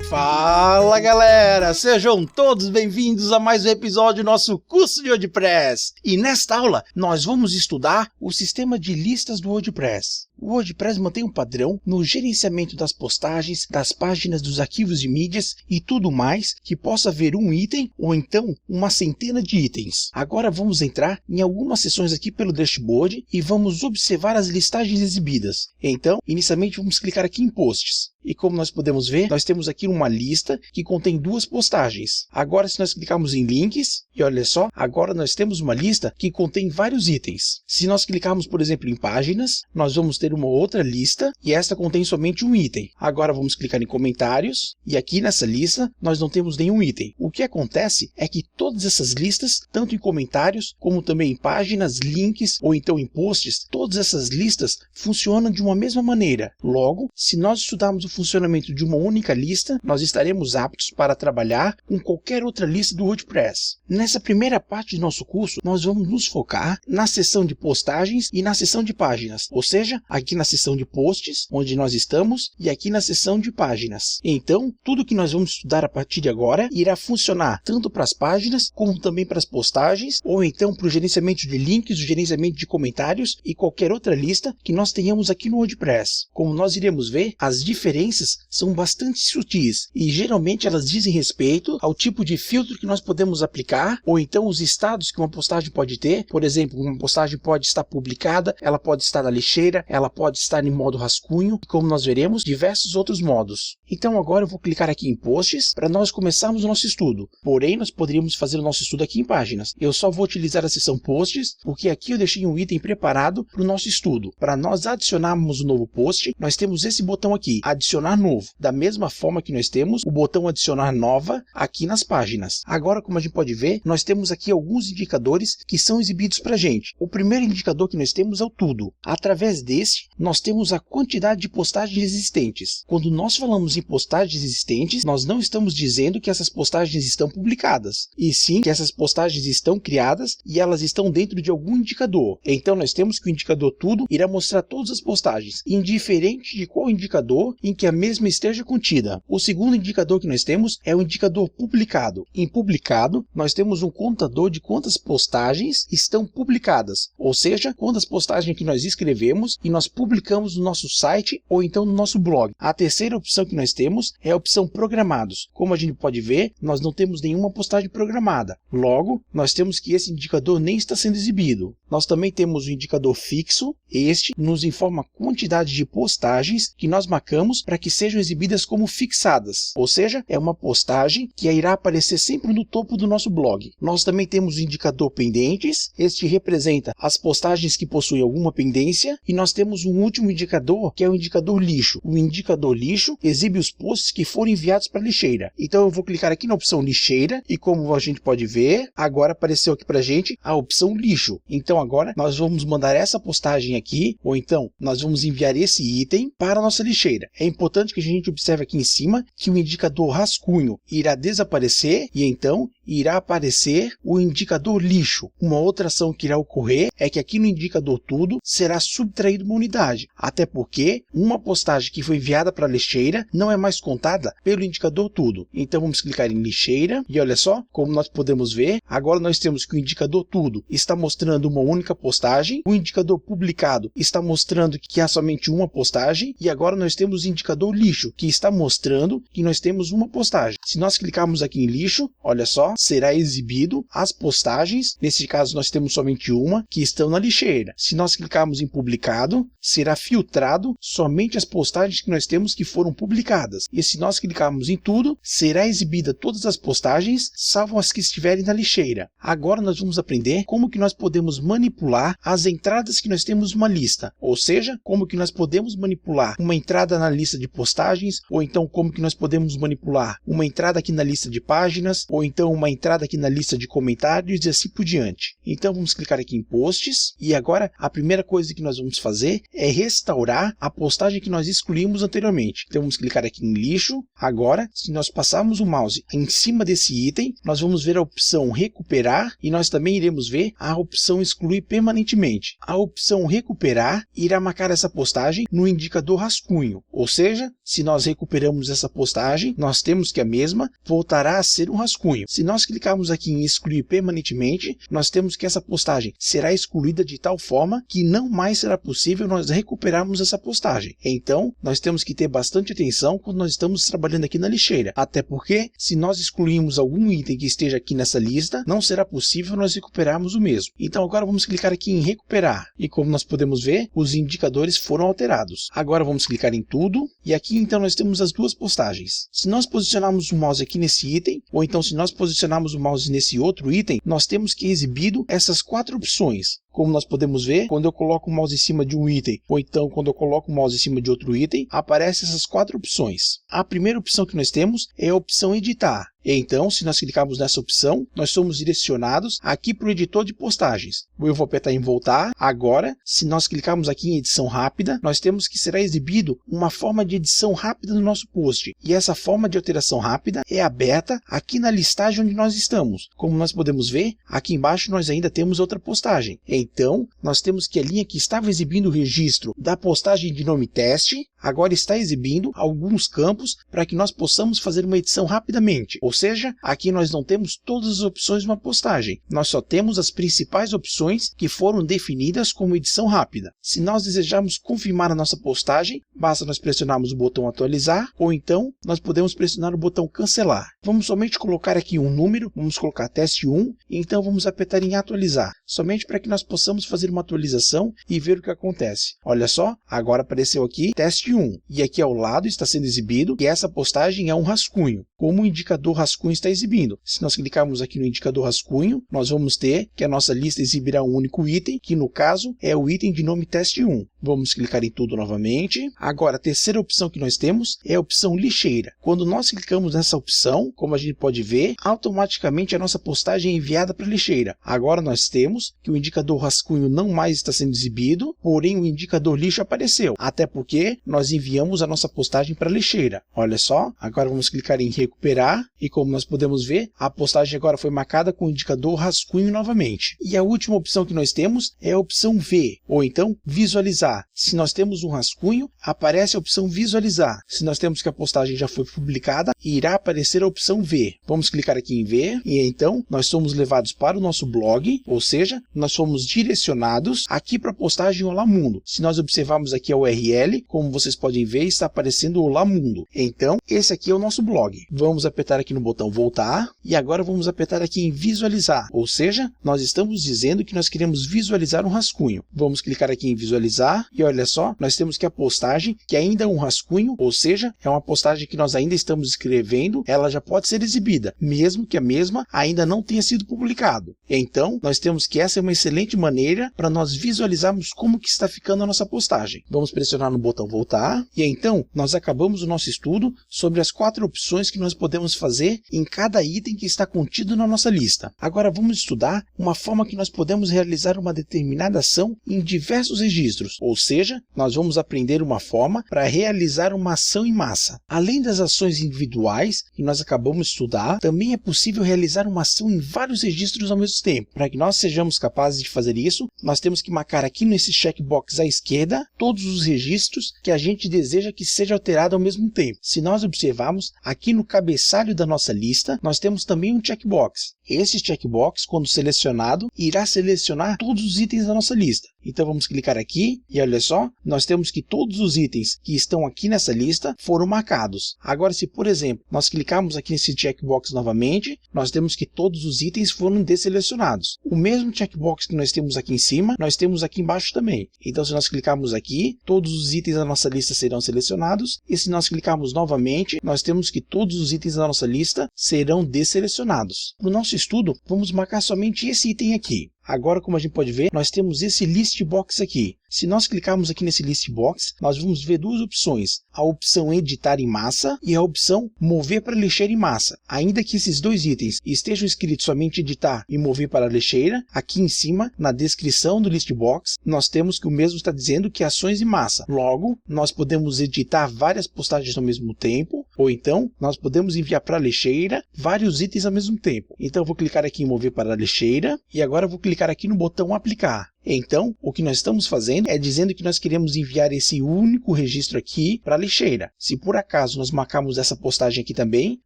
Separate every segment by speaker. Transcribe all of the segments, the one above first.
Speaker 1: Fala galera, sejam todos bem-vindos a mais um episódio do nosso curso de WordPress. E nesta aula nós vamos estudar o sistema de listas do WordPress. O WordPress mantém um padrão no gerenciamento das postagens, das páginas, dos arquivos de mídias e tudo mais que possa haver um item ou então uma centena de itens. Agora vamos entrar em algumas seções aqui pelo dashboard e vamos observar as listagens exibidas. Então, inicialmente vamos clicar aqui em posts. E como nós podemos ver, nós temos aqui uma lista que contém duas postagens. Agora, se nós clicarmos em links, e olha só, agora nós temos uma lista que contém vários itens. Se nós clicarmos, por exemplo, em páginas, nós vamos ter uma outra lista e esta contém somente um item. Agora vamos clicar em comentários e aqui nessa lista nós não temos nenhum item. O que acontece é que todas essas listas, tanto em comentários como também em páginas, links ou então em posts, todas essas listas funcionam de uma mesma maneira. Logo, se nós estudarmos o funcionamento de uma única lista, nós estaremos aptos para trabalhar com qualquer outra lista do WordPress. Nessa primeira parte do nosso curso, nós vamos nos focar na seção de postagens e na seção de páginas, ou seja, aqui na seção de posts, onde nós estamos, e aqui na seção de páginas. Então, tudo que nós vamos estudar a partir de agora irá funcionar tanto para as páginas, como também para as postagens, ou então para o gerenciamento de links, o gerenciamento de comentários e qualquer outra lista que nós tenhamos aqui no WordPress. Como nós iremos ver, as diferenças são bastante sutis e geralmente elas dizem respeito ao tipo de filtro que nós podemos aplicar ou então os estados que uma postagem pode ter. Por exemplo, uma postagem pode estar publicada, ela pode estar na lixeira, ela pode estar em modo rascunho e, como nós veremos, diversos outros modos. Então agora eu vou clicar aqui em posts para nós começarmos o nosso estudo. Porém, nós poderíamos fazer o nosso estudo aqui em páginas. Eu só vou utilizar a seção posts porque aqui eu deixei um item preparado para o nosso estudo. Para nós adicionarmos um novo post, nós temos esse botão aqui, adicionar novo, da mesma forma que nós temos o botão adicionar nova aqui nas páginas. Agora, como a gente pode ver, nós temos aqui alguns indicadores que são exibidos para a gente. O primeiro indicador que nós temos é o tudo. Através desse, nós temos a quantidade de postagens existentes. Quando nós falamos em postagens existentes, nós não estamos dizendo que essas postagens estão publicadas, e sim que essas postagens estão criadas e elas estão dentro de algum indicador. Então nós temos que o indicador tudo irá mostrar todas as postagens, indiferente de qual indicador em que a mesma esteja contida. O segundo indicador que nós temos é o indicador publicado. Em publicado, nós temos um contador de quantas postagens estão publicadas, ou seja, quantas postagens que nós escrevemos e nós publicamos no nosso site ou então no nosso blog. A terceira opção que nós temos é a opção programados. Como a gente pode ver, nós não temos nenhuma postagem programada. Logo, nós temos que esse indicador nem está sendo exibido. Nós também temos o indicador fixo. Este nos informa a quantidade de postagens que nós marcamos para que sejam exibidas como fixadas, ou seja, é uma postagem que irá aparecer sempre no topo do nosso blog. Nós também temos o indicador pendentes. Este representa as postagens que possuem alguma pendência, e nós temos um último indicador que é o indicador lixo. O indicador lixo exibe os posts que foram enviados para a lixeira. Então eu vou clicar aqui na opção lixeira e, como a gente pode ver, agora apareceu aqui para a gente a opção lixo. Então agora nós vamos mandar essa postagem aqui, ou então nós vamos enviar esse item para a nossa lixeira. É importante que a gente observe aqui em cima que o indicador rascunho irá desaparecer e então irá aparecer o indicador lixo. Uma outra ação que irá ocorrer é que aqui no indicador tudo será subtraído uma unidade, até porque uma postagem que foi enviada para a lixeira não é mais contada pelo indicador tudo. Então vamos clicar em lixeira e olha só, como nós podemos ver, agora nós temos que o indicador tudo está mostrando uma única postagem, o indicador publicado está mostrando que há somente uma postagem e agora nós temos o indicador lixo, que está mostrando que nós temos uma postagem. Se nós clicarmos aqui em lixo, olha só, será exibido as postagens, nesse caso nós temos somente uma, que estão na lixeira. Se nós clicarmos em publicado, será filtrado somente as postagens que nós temos que foram publicadas. E se nós clicarmos em tudo, será exibida todas as postagens, salvo as que estiverem na lixeira. Agora nós vamos aprender como que nós podemos manipular as entradas que nós temos numa lista, ou seja, como que nós podemos manipular uma entrada na lista de postagens, ou então como que nós podemos manipular uma entrada aqui na lista de páginas, ou então uma entrada aqui na lista de comentários e assim por diante. Então vamos clicar aqui em posts e agora a primeira coisa que nós vamos fazer é restaurar a postagem que nós excluímos anteriormente. Então vamos clicar aqui em lixo. Agora, se nós passarmos o mouse em cima desse item, nós vamos ver a opção recuperar e nós também iremos ver a opção excluir permanentemente. A opção recuperar irá marcar essa postagem no indicador rascunho, ou seja, se nós recuperamos essa postagem, nós temos que a mesma voltará a ser um rascunho. Se nós clicarmos aqui em excluir permanentemente, nós temos que essa postagem será excluída de tal forma que não mais será possível nós recuperarmos essa postagem. Então, nós temos que ter bastante atenção quando nós estamos trabalhando aqui na lixeira, até porque se nós excluirmos algum item que esteja aqui nessa lista, não será possível nós recuperarmos o mesmo. Então agora vamos clicar aqui em recuperar e como nós podemos ver, os indicadores foram alterados. Agora vamos clicar em tudo e aqui então nós temos as duas postagens. Se nós posicionarmos o mouse aqui nesse item, ou então se nós posicionarmos o mouse nesse outro item, nós temos que exibido essas 4 opções. Como nós podemos ver, quando eu coloco o mouse em cima de um item, ou então quando eu coloco o mouse em cima de outro item, aparecem essas 4 opções. A primeira opção que nós temos é a opção editar. Então, se nós clicarmos nessa opção, nós somos direcionados aqui para o editor de postagens. Eu vou apertar em voltar. Agora, se nós clicarmos aqui em edição rápida, nós temos que será exibido uma forma de edição rápida no nosso post. E essa forma de alteração rápida é aberta aqui na listagem onde nós estamos. Como nós podemos ver, aqui embaixo nós ainda temos outra postagem. Então, nós temos que a linha que estava exibindo o registro da postagem de nome teste, agora está exibindo alguns campos para que nós possamos fazer uma edição rapidamente. Ou seja, aqui nós não temos todas as opções de uma postagem. Nós só temos as principais opções que foram definidas como edição rápida. Se nós desejarmos confirmar a nossa postagem, basta nós pressionarmos o botão atualizar ou então nós podemos pressionar o botão cancelar. Vamos somente colocar aqui um número, vamos colocar teste 1 e então vamos apertar em atualizar, somente para que nós possamos fazer uma atualização e ver o que acontece. Olha só, agora apareceu aqui teste 1 e aqui ao lado está sendo exibido que essa postagem é um rascunho, como o indicador rascunho está exibindo. Se nós clicarmos aqui no indicador rascunho, nós vamos ter que a nossa lista exibirá um único item, que no caso é o item de nome teste 1. Vamos clicar em tudo novamente. Agora a terceira opção que nós temos é a opção lixeira. Quando nós clicamos nessa opção, como a gente pode ver, automaticamente a nossa postagem é enviada para a lixeira. Agora nós temos que o indicador rascunho não mais está sendo exibido, porém o indicador lixo apareceu, até porque nós enviamos a nossa postagem para a lixeira. Olha só, agora vamos clicar em recuperar e como nós podemos ver, a postagem agora foi marcada com o indicador rascunho novamente. E a última opção que nós temos é a opção ver, ou então visualizar. Se nós temos um rascunho, aparece a opção visualizar. Se nós temos que a postagem já foi publicada, irá aparecer a opção ver. Vamos clicar aqui em ver e então nós somos levados para o nosso blog, ou seja, nós fomos direcionados aqui para a postagem Olá Mundo. Se nós observarmos aqui a URL, como vocês podem ver, está aparecendo Olá Mundo. Então, esse aqui é o nosso blog. Vamos apertar aqui no botão voltar e agora vamos apertar aqui em visualizar, ou seja, nós estamos dizendo que nós queremos visualizar um rascunho. Vamos clicar aqui em visualizar e olha só, nós temos que a postagem, que ainda é um rascunho, ou seja, é uma postagem que nós ainda estamos escrevendo, ela já pode ser exibida, mesmo que a mesma ainda não tenha sido publicado. Então, nós temos que essa é uma excelente maneira para nós visualizarmos como que está ficando a nossa postagem. Vamos pressionar no botão voltar e então nós acabamos o nosso estudo sobre as 4 opções que nós podemos fazer em cada item que está contido na nossa lista. Agora vamos estudar uma forma que nós podemos realizar uma determinada ação em diversos registros, ou seja, nós vamos aprender uma forma para realizar uma ação em massa. Além das ações individuais que nós acabamos de estudar, também é possível realizar uma ação em vários registros ao mesmo tempo. Para que nós sejamos capazes de fazer isso, nós temos que marcar aqui nesse checkbox à esquerda todos os registros que a gente deseja que seja alterado ao mesmo tempo. Se nós observarmos aqui no cabeçalho da nossa lista, nós temos também um checkbox. Esse checkbox, quando selecionado, irá selecionar todos os itens da nossa lista. Então vamos clicar aqui e olha só, nós temos que todos os itens que estão aqui nessa lista foram marcados. Agora se, por exemplo, nós clicarmos aqui nesse checkbox novamente, nós temos que todos os itens foram desselecionados. O mesmo checkbox que nós temos aqui em cima, nós temos aqui embaixo também. Então se nós clicarmos aqui, todos os itens da nossa lista serão selecionados e se nós clicarmos novamente, nós temos que todos os itens da nossa lista serão desselecionados. No nosso estudo, vamos marcar somente esse item aqui. Agora, como a gente pode ver, nós temos esse list box aqui. Se nós clicarmos aqui nesse list box, nós vamos ver duas opções. A opção editar em massa e a opção mover para lixeira em massa. Ainda que esses dois itens estejam escritos somente editar e mover para a lixeira, aqui em cima, na descrição do list box, nós temos que o mesmo está dizendo que ações em massa. Logo, nós podemos editar várias postagens ao mesmo tempo, ou então nós podemos enviar para a lixeira vários itens ao mesmo tempo. Então eu vou clicar aqui em mover para a lixeira e agora eu vou clicar aqui no botão aplicar. Então, o que nós estamos fazendo é dizendo que nós queremos enviar esse único registro aqui para a lixeira. Se por acaso nós marcarmos essa postagem aqui também,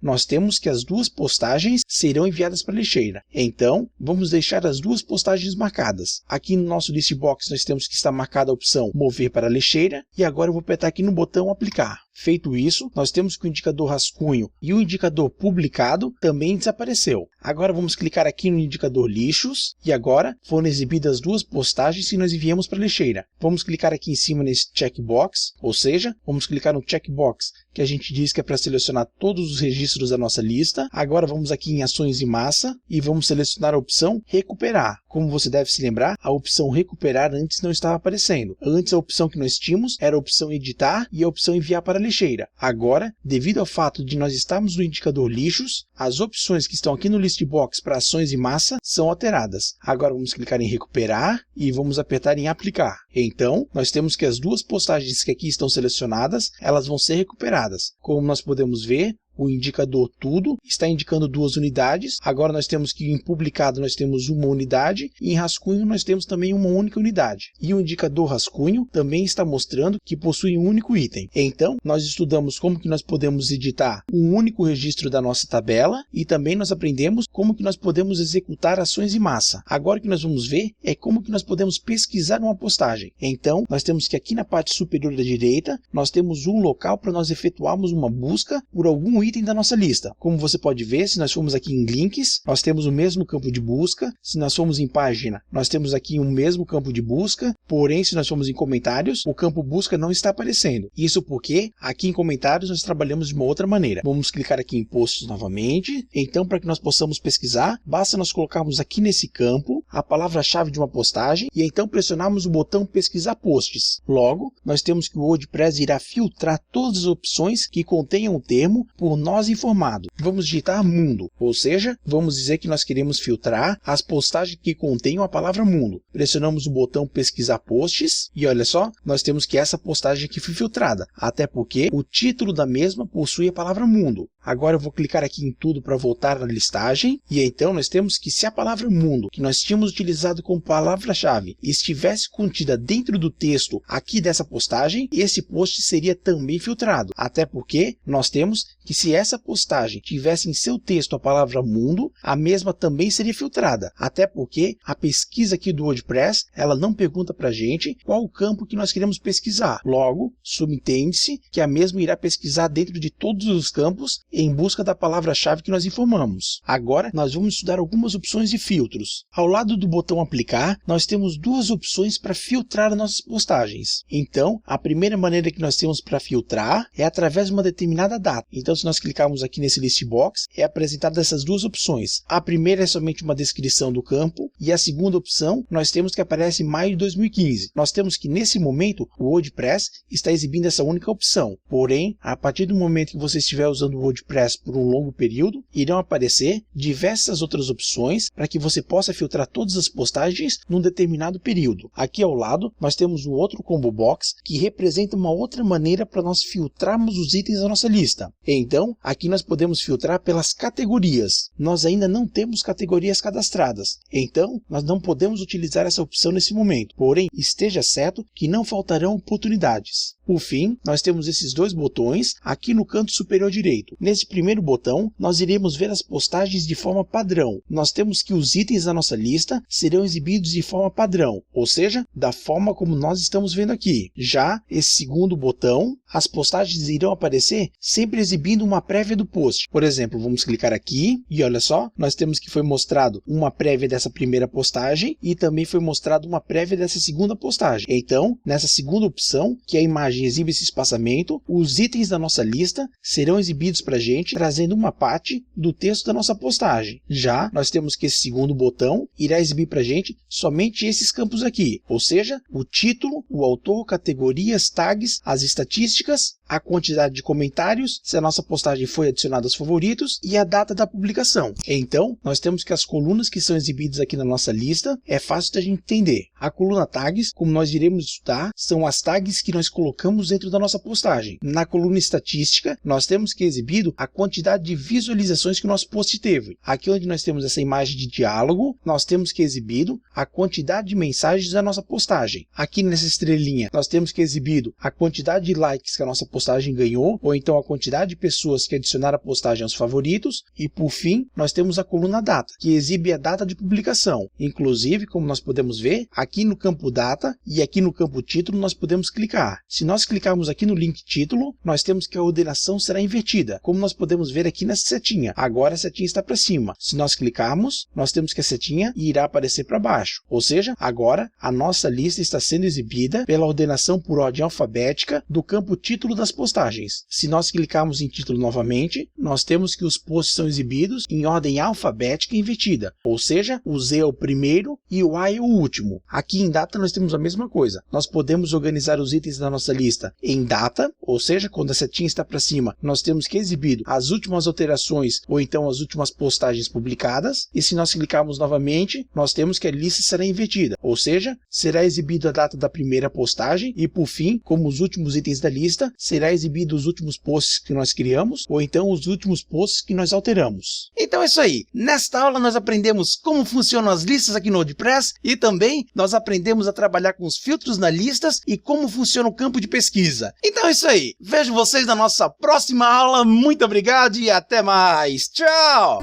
Speaker 1: nós temos que as duas postagens serão enviadas para a lixeira. Então, vamos deixar as duas postagens marcadas. Aqui no nosso list box nós temos que estar marcada a opção mover para a lixeira e agora eu vou apertar aqui no botão aplicar. Feito isso, nós temos que o indicador rascunho e o indicador publicado também desapareceu. Agora vamos clicar aqui no indicador lixos e agora foram exibidas duas postagens que nós enviamos para a lixeira. Vamos clicar aqui em cima nesse checkbox, ou seja, vamos clicar no checkbox que a gente diz que é para selecionar todos os registros da nossa lista. Agora vamos aqui em ações em massa e vamos selecionar a opção recuperar. Como você deve se lembrar, a opção recuperar antes não estava aparecendo. Antes a opção que nós tínhamos era a opção editar e a opção enviar para a lixeira. Agora, devido ao fato de nós estarmos no indicador lixos, as opções que estão aqui no list box para ações em massa são alteradas. Agora vamos clicar em recuperar e vamos apertar em aplicar. Então, nós temos que as duas postagens que aqui estão selecionadas, elas vão ser recuperadas. Como nós podemos ver, o indicador tudo está indicando 2 unidades. Agora nós temos que em publicado nós temos 1 unidade e em rascunho nós temos também uma única unidade. E o indicador rascunho também está mostrando que possui um único item. Então, nós estudamos como que nós podemos editar um único registro da nossa tabela e também nós aprendemos como que nós podemos executar ações em massa. Agora o que nós vamos ver é como que nós podemos pesquisar uma postagem. Então, nós temos que aqui na parte superior da direita, nós temos um local para nós efetuarmos uma busca por algum item da nossa lista. Como você pode ver, se nós formos aqui em links, nós temos o mesmo campo de busca. Se nós formos em página, nós temos aqui o mesmo campo de busca. Porém, se nós formos em comentários, o campo busca não está aparecendo. Isso porque aqui em comentários nós trabalhamos de uma outra maneira. Vamos clicar aqui em posts novamente. Então, para que nós possamos pesquisar, basta nós colocarmos aqui nesse campo a palavra-chave de uma postagem e então pressionarmos o botão pesquisar posts. Logo, nós temos que o WordPress irá filtrar todas as opções que contenham o termo por nós informado. Vamos digitar mundo, ou seja, vamos dizer que nós queremos filtrar as postagens que contenham a palavra mundo. Pressionamos o botão pesquisar posts e olha só, nós temos que essa postagem aqui foi filtrada, até porque o título da mesma possui a palavra mundo. Agora eu vou clicar aqui em tudo para voltar na listagem e então nós temos que se a palavra mundo que nós tínhamos utilizado como palavra-chave estivesse contida dentro do texto aqui dessa postagem, esse post seria também filtrado, até porque nós temos que se essa postagem tivesse em seu texto a palavra mundo, a mesma também seria filtrada, até porque a pesquisa aqui do WordPress, ela não pergunta para a gente qual o campo que nós queremos pesquisar. Logo, subentende-se que a mesma irá pesquisar dentro de todos os campos em busca da palavra-chave que nós informamos. Agora, nós vamos estudar algumas opções de filtros. Ao lado do botão aplicar, nós temos duas opções para filtrar nossas postagens. Então, a primeira maneira que nós temos para filtrar é através de uma determinada data. Então, se nós clicarmos aqui nesse list box, é apresentado essas duas opções. A primeira é somente uma descrição do campo e a segunda opção, nós temos que aparece maio de 2015. Nós temos que nesse momento, o WordPress está exibindo essa única opção. Porém, a partir do momento que você estiver usando o WordPress por um longo período, irão aparecer diversas outras opções para que você possa filtrar todas as postagens num determinado período. Aqui ao lado, nós temos um outro combo box que representa uma outra maneira para nós filtrarmos os itens da nossa lista. Então, aqui nós podemos filtrar pelas categorias. Nós ainda não temos categorias cadastradas, então nós não podemos utilizar essa opção nesse momento. Porém, esteja certo que não faltarão oportunidades. Por fim, nós temos esses dois botões aqui no canto superior direito. Nesse primeiro botão, nós iremos ver as postagens de forma padrão. Nós temos que os itens da nossa lista serão exibidos de forma padrão, ou seja, da forma como nós estamos vendo aqui. Já esse segundo botão, as postagens irão aparecer sempre exibindo uma prévia do post. Por exemplo, vamos clicar aqui e olha só, nós temos que foi mostrado uma prévia dessa primeira postagem e também foi mostrado uma prévia dessa segunda postagem. Então, nessa segunda opção, que é a imagem postagem exibe esse espaçamento, os itens da nossa lista serão exibidos para a gente, trazendo uma parte do texto da nossa postagem. Já nós temos que esse segundo botão irá exibir para a gente somente esses campos aqui, ou seja, o título, o autor, categorias, tags, as estatísticas, a quantidade de comentários, se a nossa postagem foi adicionada aos favoritos e a data da publicação. Então, nós temos que as colunas que são exibidas aqui na nossa lista é fácil da gente entender. A coluna tags, como nós iremos estudar, são as tags que nós colocamos dentro da nossa postagem. Na coluna estatística, nós temos que exibido a quantidade de visualizações que o nosso post teve. Aqui onde nós temos essa imagem de diálogo, nós temos que exibido a quantidade de mensagens da nossa postagem. Aqui nessa estrelinha, nós temos que exibido a quantidade de likes que a nossa postagem ganhou, ou então a quantidade de pessoas que adicionaram a postagem aos favoritos, e por fim, nós temos a coluna data, que exibe a data de publicação. Inclusive, como nós podemos ver, aqui no campo data e aqui no campo título nós podemos clicar. Se nós clicarmos aqui no link título, nós temos que a ordenação será invertida, como nós podemos ver aqui nessa setinha. Agora a setinha está para cima. Se nós clicarmos, nós temos que a setinha irá aparecer para baixo. Ou seja, agora a nossa lista está sendo exibida pela ordenação por ordem alfabética do campo título das postagens. Se nós clicarmos em título novamente, nós temos que os posts são exibidos em ordem alfabética invertida. Ou seja, o Z é o primeiro e o A é o último. Aqui em data nós temos a mesma coisa. Nós podemos organizar os itens da nossa lista em data, ou seja, quando a setinha está para cima, nós temos que exibir as últimas alterações ou então as últimas postagens publicadas. E se nós clicarmos novamente, nós temos que a lista será invertida, ou seja, será exibido a data da primeira postagem e por fim, como os últimos itens da lista, será exibido os últimos posts que nós criamos ou então os últimos posts que nós alteramos. Então é isso aí. Nesta aula nós aprendemos como funcionam as listas aqui no WordPress e também nós aprendemos a trabalhar com os filtros nas listas e como funciona o campo de pesquisa. Então é isso aí. Vejo vocês na nossa próxima aula. Muito obrigado e até mais. Tchau!